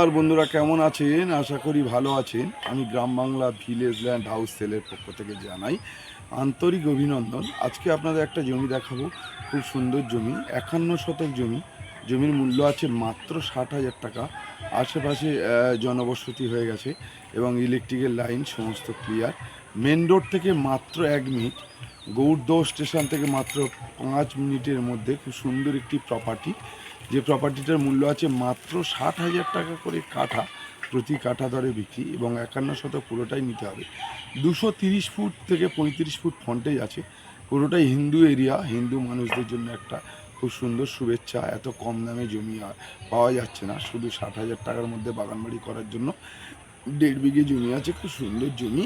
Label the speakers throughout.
Speaker 1: নমস্কার বন্ধুরা, কেমন আছেন? আশা করি ভালো আছেন। আমি গ্রাম বাংলা ভিলেজ ল্যান্ড হাউস সেলের পক্ষ থেকে জানাই আন্তরিক অভিনন্দন। আজকে আপনাদের একটা জমি দেখাবো, খুব সুন্দর জমি, 51 শতক জমি। জমির মূল্য আছে মাত্র 60,000 টাকা। আশেপাশে জনবসতি হয়ে গেছে এবং ইলেকট্রিকের লাইন সমস্ত ক্লিয়ার। মেন রোড থেকে মাত্র 1 মিনিট, গৌড়দহ স্টেশন থেকে মাত্র 5 মিনিটের মধ্যে খুব সুন্দর একটি প্রপার্টি। যে প্রপার্টিটার মূল্য আছে মাত্র 60,000 টাকা করে কাঠা, প্রতি কাঠা দরে বিক্রি, এবং 51 শতক পুরোটাই নিতে হবে। 230 ফুট থেকে 35 ফুট ফ্রন্টেজ আছে, পুরোটাই হিন্দু এরিয়া। হিন্দু মানুষদের জন্য একটা খুব সুন্দর শুভেচ্ছা। এত কম দামে জমি পাওয়া যাচ্ছে না, শুধু 60,000 টাকার মধ্যে বাগানবাড়ি করার জন্য 1.5 বিঘে জমি আছে, খুব সুন্দর জমি।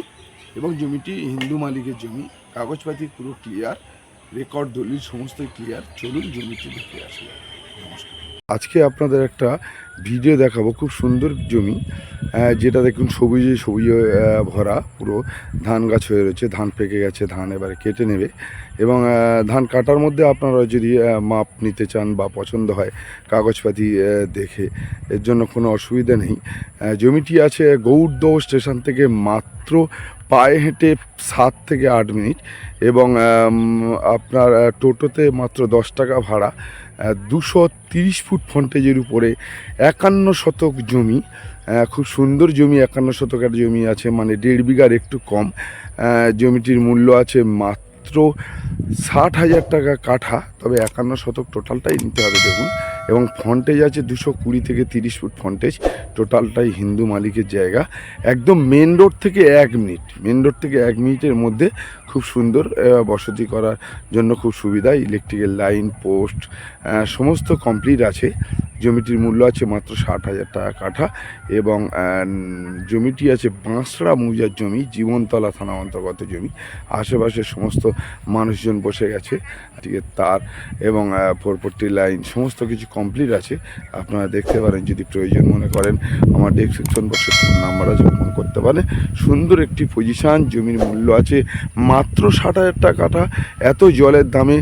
Speaker 1: এবং জমিটি হিন্দু মালিকের জমি, কাগজপাতি পুরো ক্লিয়ার, রেকর্ড দলিল সমস্তই ক্লিয়ার। চলুন জমিটি দেখে আসি। নমস্কার। আজকে আপনাদের একটা ভিডিও দেখাবো, খুব সুন্দর জমি, যেটা দেখুন সবুজে সবুজে ভরা, পুরো ধান গাছ হয়ে রয়েছে, ধান পেকে গেছে, ধান এবারে কেটে নেবে। এবং ধান কাটার মধ্যে আপনারা যদি মাপ নিতে চান বা পছন্দ হয় কাগজপাতি দেখে, এর জন্য কোনো অসুবিধা নেই। জমিটি আছে গৌড়দহ স্টেশন থেকে মাত্র পায়ে হেঁটে 7 থেকে 8 মিনিট, এবং আপনার টোটোতে মাত্র 10 টাকা ভাড়া। 230 ফুট ফ্রন্টেজের উপরে 51 শতক জমি, খুব সুন্দর জমি। 51 শতক একটা জমি আছে, মানে 1.5 বিঘার একটু কম। জমিটির মূল্য আছে মাত্র 60,000 টাকা কাঠা, তবে 51 শতক টোটালটাই নিতে হবে দেখুন। এবং ফ্রন্টেজ আছে 220 থেকে 30 ফুট ফ্রন্টেজ, টোটালটাই হিন্দু মালিকের জায়গা। একদম মেন রোড থেকে 1 মিনিট, মেন রোড থেকে 1 মিনিটের মধ্যে খুব সুন্দর বসতি করার জন্য খুব সুবিধা। ইলেকট্রিকের লাইন, পোস্ট সমস্ত কমপ্লিট আছে। জমিটির মূল্য আছে মাত্র 60,000 টাকা কাঠা। এবং জমিটি আছে বাঁশড়া মৌজার জমি, জীবনতলা থানা অন্তর্গত জমি। আশেপাশে সমস্ত মানুষজন বসে গেছে, ঠিক তার এবং 440 লাইন সমস্ত কিছু কমপ্লিট আছে। আপনারা দেখতে পারেন, যদি প্রয়োজন মনে করেন আমার ডেসক্রিপশন বক্সে ফোন নাম্বার আছে, ফোন করতে পারেন। সুন্দর একটি পজিশান, জমির মূল্য আছে মাত্র 60,000 টাকা কাঠা। এত জলের দামে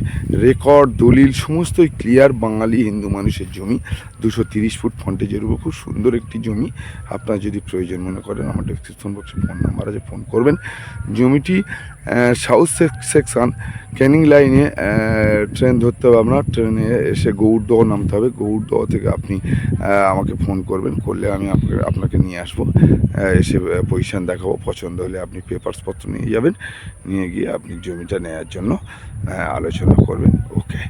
Speaker 1: রেকর্ড দলিল সমস্তই ক্লিয়ার, বাঙালি হিন্দু মানুষের জমি। 230 ফুট ফ্রন্টেজের উপর খুব সুন্দর একটি জমি। আপনার যদি প্রয়োজন মনে করেন আমার ডেসক্রিপশন বক্সে ফোন নাম্বার আছে, ফোন করবেন। জমিটি সাউথ সেকশন ক্যানিং লাইনে ট্রেন ধরতে হবে আপনার, ট্রেনে এসে গৌড়দহ নামতে হবে। গৌড়দহ থেকে আপনি আমাকে ফোন করবেন, করলে আমি আপনাকে নিয়ে আসবো, এসে পজিশান দেখাবো। পছন্দ হলে আপনি পেপারসপত্র নিয়ে যাবেন, নিয়ে গিয়ে আপনি জমিটা নেওয়ার জন্য আলোচনা করবেন। ওকে।